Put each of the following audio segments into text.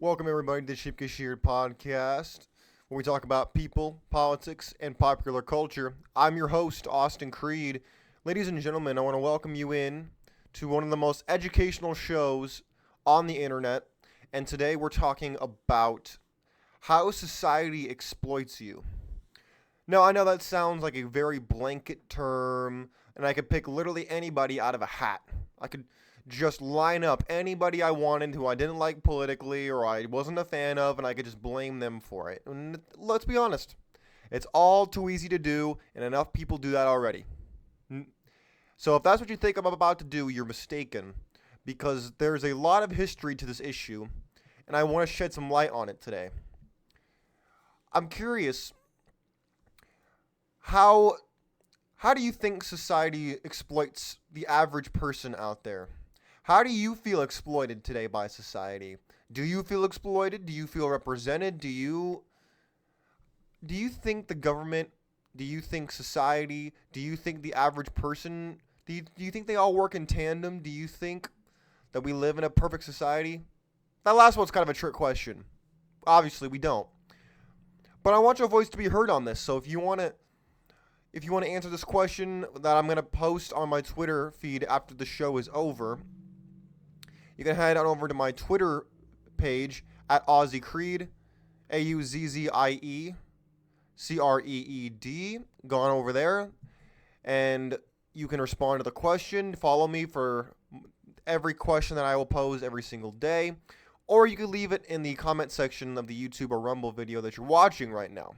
Welcome, everybody, to the Shear podcast, where we talk about people, politics, and popular culture. I'm your host, Austin Creed. Ladies and gentlemen, I want to welcome you in to one of the most educational shows on the internet. And today we're talking about how society exploits you. Now, I know that sounds like a very blanket term, and I could pick literally anybody out of a hat. I could just line up anybody I wanted who I didn't like politically or I wasn't a fan of, and I could just blame them for it. And let's be honest, it's all too easy to do, and enough people do that already. So if that's what you think I'm about to do, you're mistaken, because there's a lot of history to this issue, and I want to shed some light on it today. I'm curious, how do you think society exploits the average person out there? How do you feel exploited today by society? Do you feel exploited? Do you feel represented? Do you think the government, do you think society, do you think the average person, do you think they all work in tandem? Do you think that we live in a perfect society? That last one's kind of a trick question. Obviously, we don't. But I want your voice to be heard on this. So if you want to answer this question that I'm going to post on my Twitter feed after the show is over, you can head on over to my Twitter page at Aussie Creed, AUZZIE CREED. Go on over there, and you can respond to the question. Follow me for every question that I will pose every single day, or you can leave it in the comment section of the YouTube or Rumble video that you're watching right now.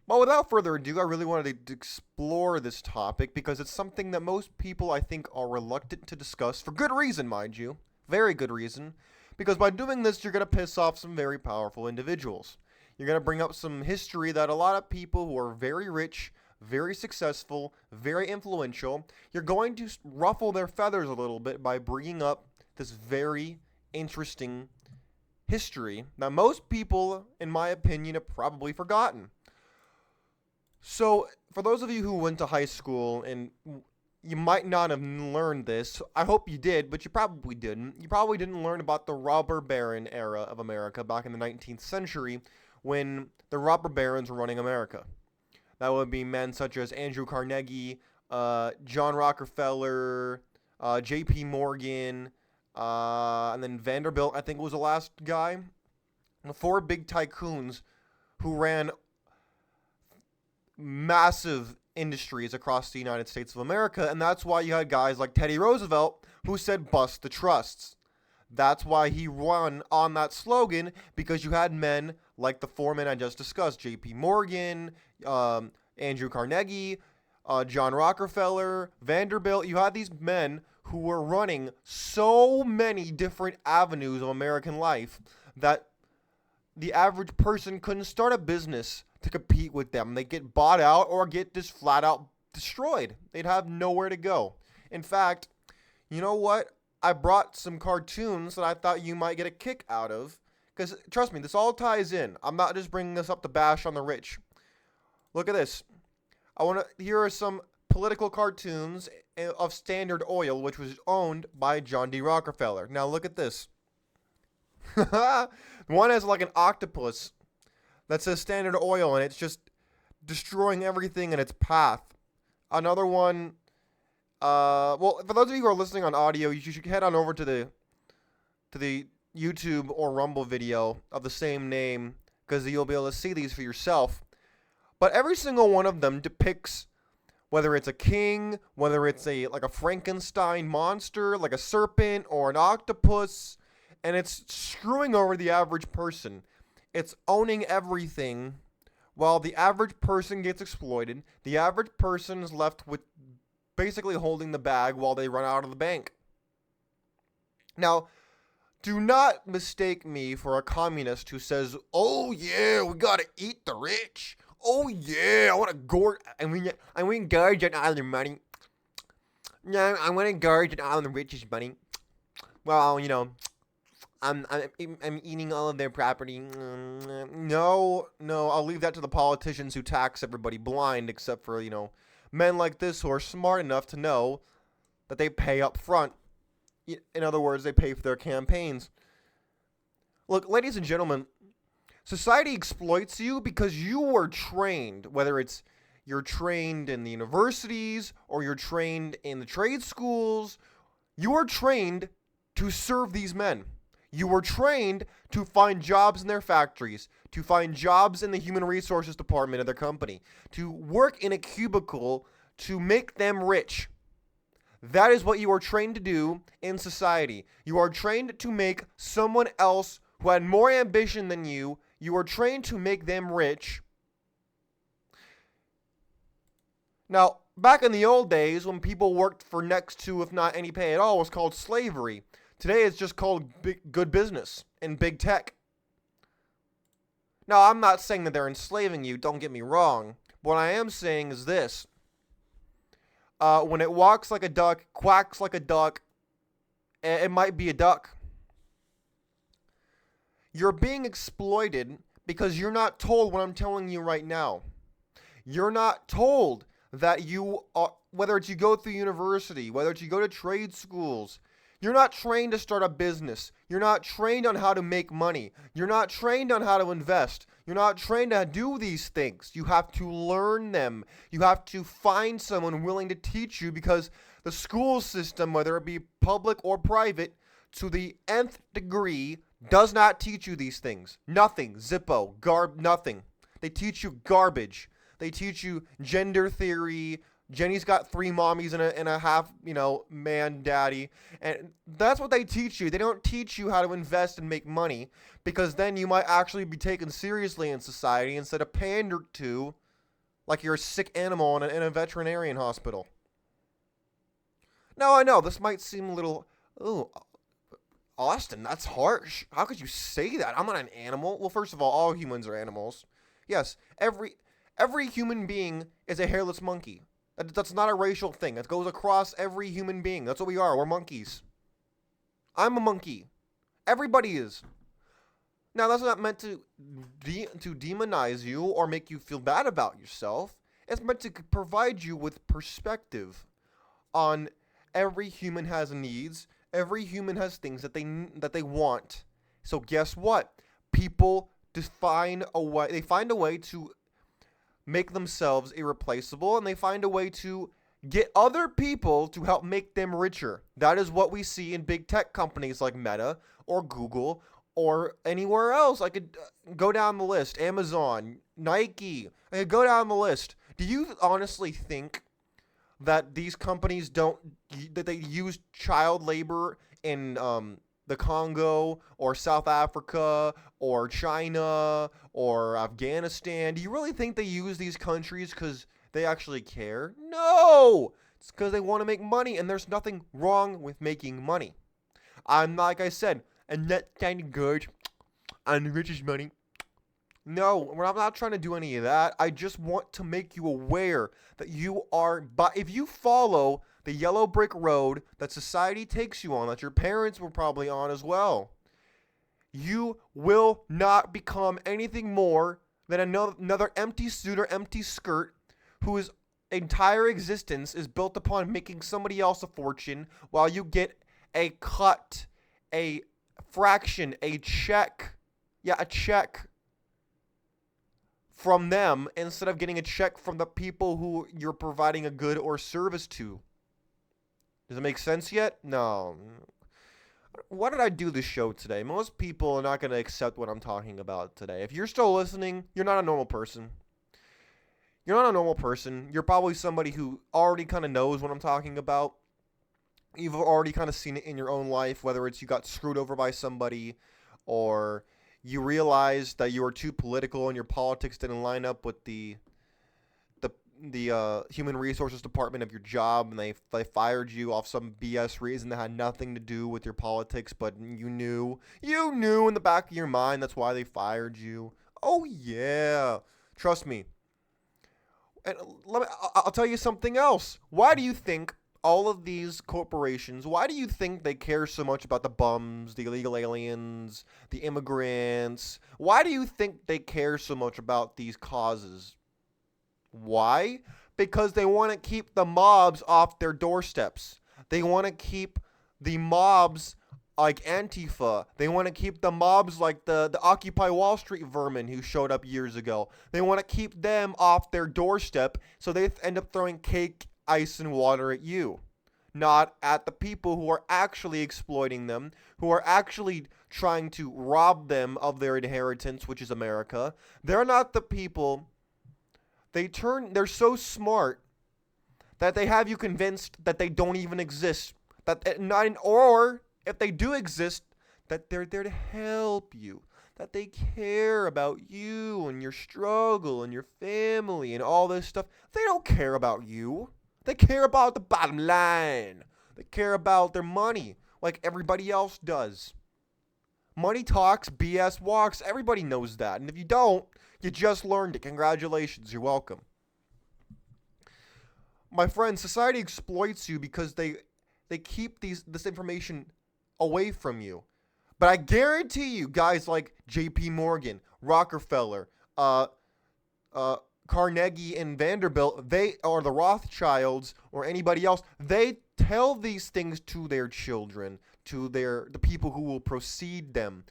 But without further ado, I really wanted to explore this topic because it's something that most people, I think, are reluctant to discuss, for good reason, mind you. Very good reason. Because by doing this, you're going to piss off some very powerful individuals. You're going to bring up some history that a lot of people who are very rich, very successful, very influential, you're going to ruffle their feathers a little bit by bringing up this very interesting history that most people, in my opinion, have probably forgotten. So, for those of you who went to high school, and you might not have learned this, I hope you did, but you probably didn't. You probably didn't learn about the robber baron era of America back in the 19th century when the robber barons were running America. That would be men such as Andrew Carnegie, John Rockefeller, J.P. Morgan, and then Vanderbilt, I think was the last guy. The four big tycoons who ran massive industries across the United States of America, and that's why you had guys like Teddy Roosevelt who said bust the trusts. That's why he won on that slogan, because you had men like the foremen I just discussed, J.P. Morgan, Andrew Carnegie, John Rockefeller, Vanderbilt. You had these men who were running so many different avenues of American life that the average person couldn't start a business to compete with them. They'd get bought out or get just flat out destroyed. They'd have nowhere to go. In fact, you know what? I brought some cartoons that I thought you might get a kick out of. Because, trust me, this all ties in. I'm not just bringing this up to bash on the rich. Look at this. Here are some political cartoons of Standard Oil, which was owned by John D. Rockefeller. Now, look at this. One has like an octopus that says Standard Oil, and it's just destroying everything in its path. Another one, well, for those of you who are listening on audio, you should head on over to the YouTube or Rumble video of the same name, because you'll be able to see these for yourself. But every single one of them depicts, whether it's a king, whether it's like a Frankenstein monster, like a serpent or an octopus, and it's screwing over the average person. It's owning everything while the average person gets exploited. The average person is left with basically holding the bag while they run out of the bank. Now, do not mistake me for a communist who says, "Oh yeah, we gotta eat the rich. Oh yeah, I want to gorge. I mean, gorge on all their money. No, I want to gorge on all the rich's money. Well, you know, I'm eating all of their property. No, I'll leave that to the politicians who tax everybody blind, except for, men like this who are smart enough to know that they pay up front. In other words, they pay for their campaigns. Look, ladies and gentlemen, society exploits you because you were trained, whether it's you're trained in the universities or you're trained in the trade schools, you are trained to serve these men. You were trained to find jobs in their factories, to find jobs in the human resources department of their company, to work in a cubicle to make them rich. That is what you are trained to do in society. You are trained to make someone else who had more ambition than you are trained to make them rich. Now, back in the old days when people worked for next to, if not any pay at all, it was called slavery. Today it's just called good business and big tech. Now, I'm not saying that they're enslaving you, don't get me wrong. What I am saying is this. When it walks like a duck, quacks like a duck, it might be a duck. You're being exploited because you're not told what I'm telling you right now. You're not told that you are, whether it's you go through university, whether it's you go to trade schools, you're not trained to start a business. You're not trained on how to make money. You're not trained on how to invest. You're not trained to do these things. You have to learn them. You have to find someone willing to teach you because the school system, whether it be public or private, to the nth degree, does not teach you these things. Nothing. Zippo. Nothing. They teach you garbage. They teach you gender theory. Jenny's got 3 mommies and a half, man daddy. And that's what they teach you. They don't teach you how to invest and make money because then you might actually be taken seriously in society instead of pandered to like you're a sick animal in a veterinarian hospital. Now, I know this might seem a little, ooh, Austin, that's harsh. How could you say that? I'm not an animal. Well, first of all humans are animals. Yes, every human being is a hairless monkey. That's not a racial thing. That goes across every human being. That's what we are. We're monkeys. I'm a monkey. Everybody is. Now, that's not meant to demonize you or make you feel bad about yourself. It's meant to provide you with perspective on every human has needs. Every human has things that they want. So guess what? People find a way to make themselves irreplaceable, and they find a way to get other people to help make them richer. That is what we see in big tech companies like Meta or Google or anywhere else. I could go down the list. Amazon, Nike. I could go down the list. Do you honestly think that these companies that they use child labor in the Congo or South Africa or China or Afghanistan? Do you really think they use these countries because they actually care? No! It's because they want to make money, and there's nothing wrong with making money. Like I said, I'm not trying to good on the richest money. No, I'm not trying to do any of that. I just want to make you aware that you are, but if you follow the yellow brick road that society takes you on, that your parents were probably on as well, you will not become anything more than another empty suit or empty skirt whose entire existence is built upon making somebody else a fortune while you get a cut, a fraction, a check from them instead of getting a check from the people who you're providing a good or service to. Does it make sense yet? No. Why did I do this show today? Most people are not going to accept what I'm talking about today. If you're still listening, you're not a normal person. You're not a normal person. You're probably somebody who already kind of knows what I'm talking about. You've already kind of seen it in your own life, whether it's you got screwed over by somebody or you realized that you were too political and your politics didn't line up with the human resources department of your job, and they fired you off some BS reason that had nothing to do with your politics, but you knew in the back of your mind that's why they fired you. Oh yeah, trust me. And I'll tell you something else. Why do you think all of these corporations, why do you think they care so much about the bums, the illegal aliens, the immigrants? Why do you think they care so much about these causes? Why? Because they want to keep the mobs off their doorsteps. They want to keep the mobs like Antifa. They want to keep the mobs like the Occupy Wall Street vermin who showed up years ago. They want to keep them off their doorstep, so they end up throwing cake, ice, and water at you, not at the people who are actually exploiting them, who are actually trying to rob them of their inheritance, which is America. They're not the people. They're so smart that they have you convinced that they don't even exist. Or if they do exist, that they're there to help you. That they care about you and your struggle and your family and all this stuff. They don't care about you. They care about the bottom line. They care about their money like everybody else does. Money talks, BS walks. Everybody knows that. And if you don't, you just learned it. Congratulations. You're welcome. My friend, society exploits you because they keep this information away from you. But I guarantee you, guys like J.P. Morgan, Rockefeller, Carnegie, and Vanderbilt, or the Rothschilds, or anybody else, they tell these things to their children, to the people who will precede them,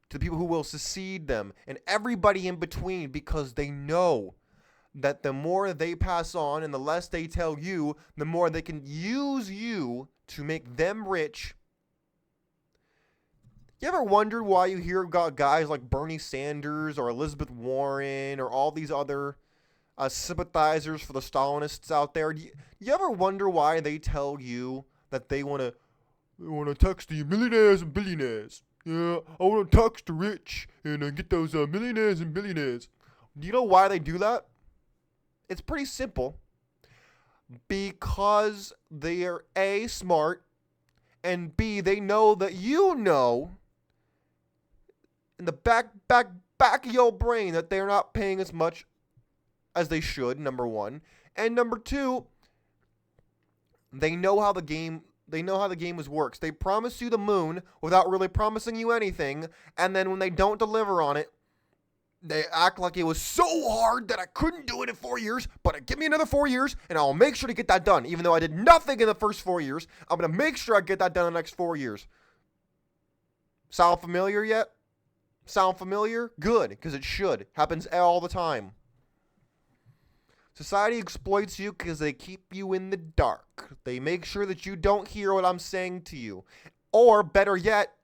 to the people who will succeed them, and everybody in between, because they know that the more they pass on and the less they tell you, the more they can use you to make them rich. You ever wonder why you hear about guys like Bernie Sanders or Elizabeth Warren or all these other sympathizers for the Stalinists out there? Do you ever wonder why they tell you that they want to tax the millionaires and billionaires? Yeah, I want to tax the rich and get those millionaires and billionaires. Do you know why they do that? It's pretty simple. Because they are A, smart, and B, they know that you know in the back of your brain that they're not paying as much as they should, number one. And number two, they know how the game works. They promise you the moon without really promising you anything, and then when they don't deliver on it, they act like it was so hard that I couldn't do it in 4 years, but give me another 4 years, and I'll make sure to get that done. Even though I did nothing in the first 4 years, I'm going to make sure I get that done in the next 4 years. Sound familiar yet? Sound familiar? Good, because it should. Happens all the time. Society exploits you because they keep you in the dark. They make sure that you don't hear what I'm saying to you. Or, better yet,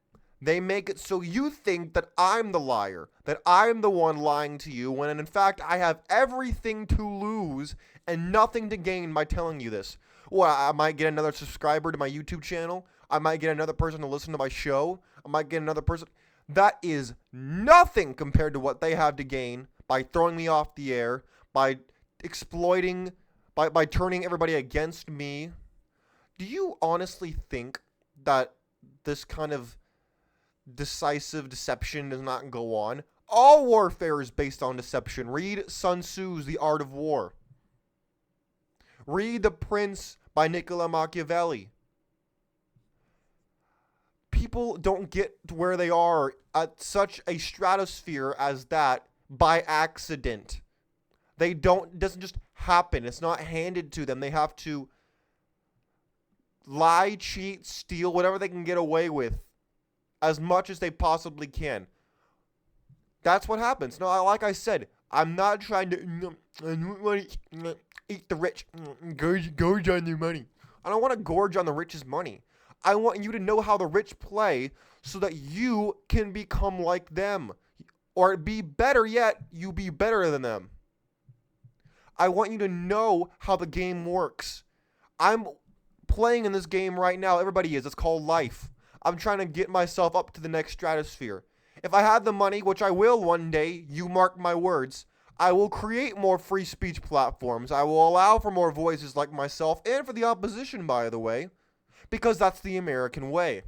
they make it so you think that I'm the liar, that I'm the one lying to you, when in fact I have everything to lose and nothing to gain by telling you this. Well, I might get another subscriber to my YouTube channel. I might get another person to listen to my show. I might get another person. That is nothing compared to what they have to gain by throwing me off the air, by exploiting, by turning everybody against me. Do you honestly think that this kind of decisive deception does not go on? All warfare is based on deception. Read Sun Tzu's The Art of War. Read The Prince by Niccolo Machiavelli. People don't get to where they are at such a stratosphere as that by accident. It doesn't just happen. It's not handed to them. They have to lie, cheat, steal, whatever they can get away with, as much as they possibly can. That's what happens. No, like I said, I'm not trying to eat the rich, gorge on their money. I don't want to gorge on the rich's money. I want you to know how the rich play so that you can become like them. Or be better yet, you be better than them. I want you to know how the game works. I'm playing in this game right now. Everybody is. It's called life. I'm trying to get myself up to the next stratosphere. If I had the money, which I will one day, you mark my words, I will create more free speech platforms. I will allow for more voices like myself, and for the opposition, by the way, because that's the American way.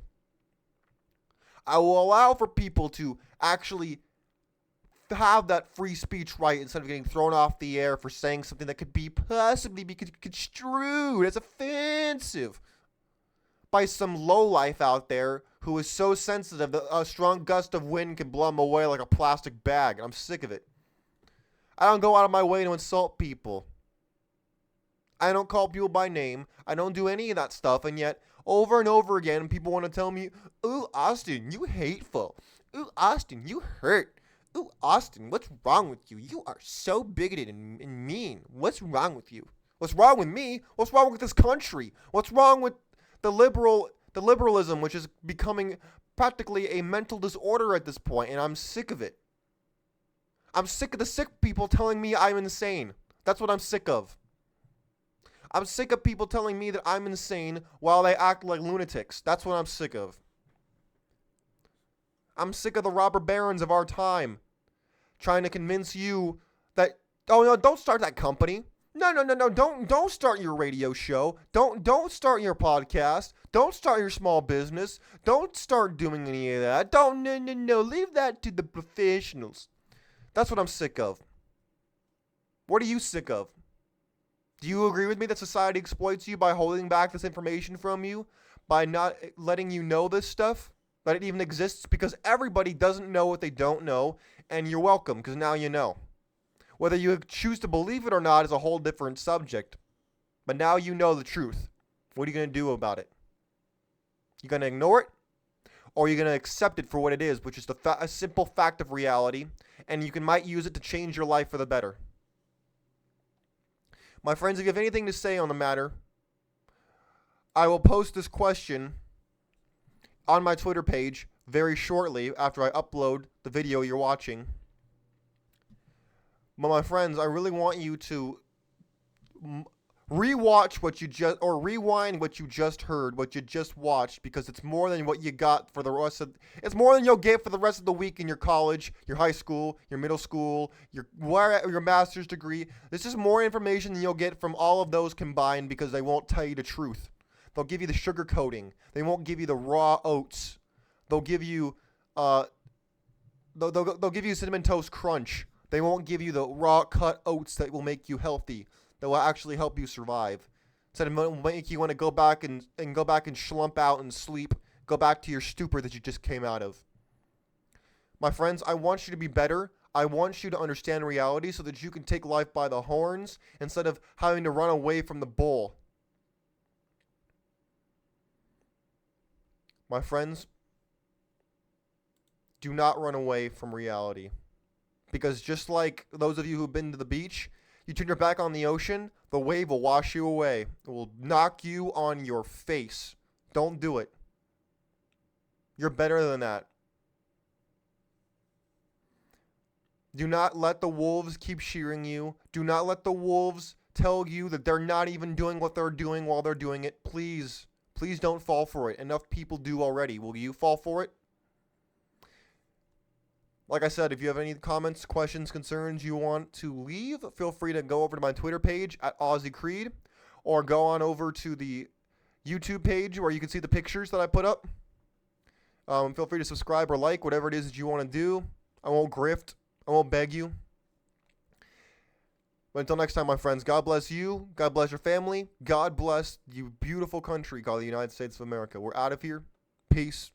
I will allow for people to actually have that free speech right instead of getting thrown off the air for saying something that could possibly be construed as offensive by some lowlife out there who is so sensitive that a strong gust of wind can blow them away like a plastic bag. I'm sick of it. I don't go out of my way to insult people. I don't call people by name. I don't do any of that stuff, and yet Over and over again, people want to tell me, ooh, Austin, you hateful. Ooh, Austin, you hurt. Ooh, Austin, what's wrong with you? You are so bigoted and mean. What's wrong with you? What's wrong with me? What's wrong with this country? What's wrong with the liberalism, which is becoming practically a mental disorder at this point, and I'm sick of it. I'm sick of the sick people telling me I'm insane. That's what I'm sick of. I'm sick of people telling me that I'm insane while they act like lunatics. That's what I'm sick of. I'm sick of the robber barons of our time trying to convince you that, oh no, don't start that company. No, don't start your radio show. Don't start your podcast. Don't start your small business. Don't start doing any of that. No, leave that to the professionals. That's what I'm sick of. What are you sick of? Do you agree with me that society exploits you by holding back this information from you? By not letting you know this stuff? That it even exists? Because everybody doesn't know what they don't know, and you're welcome, because now you know. Whether you choose to believe it or not is a whole different subject. But now you know the truth. What are you going to do about it? You going to ignore it? Or are you going to accept it for what it is, which is a simple fact of reality, and you might use it to change your life for the better? My friends, if you have anything to say on the matter, I will post this question on my Twitter page very shortly after I upload the video you're watching. But my friends, I really want you to rewatch what you just, or rewind what you just heard, what you just watched, because it's more than what you got for the rest of, it's more than you'll get for the rest of the week in your college, your high school, your middle school, your master's degree. This is more information than you'll get from all of those combined, because they won't tell you the truth. They'll give you the sugar coating. They won't give you the raw oats. They'll give you, they'll give you Cinnamon Toast Crunch. They won't give you the raw cut oats that will make you healthy, that will actually help you survive. Instead of make you want to go back and slump out and sleep, go back to your stupor that you just came out of. My friends, I want you to be better. I want you to understand reality so that you can take life by the horns instead of having to run away from the bull. My friends, do not run away from reality. Because just like those of you who've been to the beach, you turn your back on the ocean, the wave will wash you away. It will knock you on your face. Don't do it. You're better than that. Do not let the wolves keep shearing you. Do not let the wolves tell you that they're not even doing what they're doing while they're doing it. Please, please don't fall for it. Enough people do already. Will you fall for it? Like I said, if you have any comments, questions, concerns you want to leave, feel free to go over to my Twitter page at Aussie Creed, or go on over to the YouTube page where you can see the pictures that I put up. Feel free to subscribe or like, whatever it is that you want to do. I won't grift. I won't beg you. But until next time, my friends, God bless you. God bless your family. God bless you beautiful country called the United States of America. We're out of here. Peace.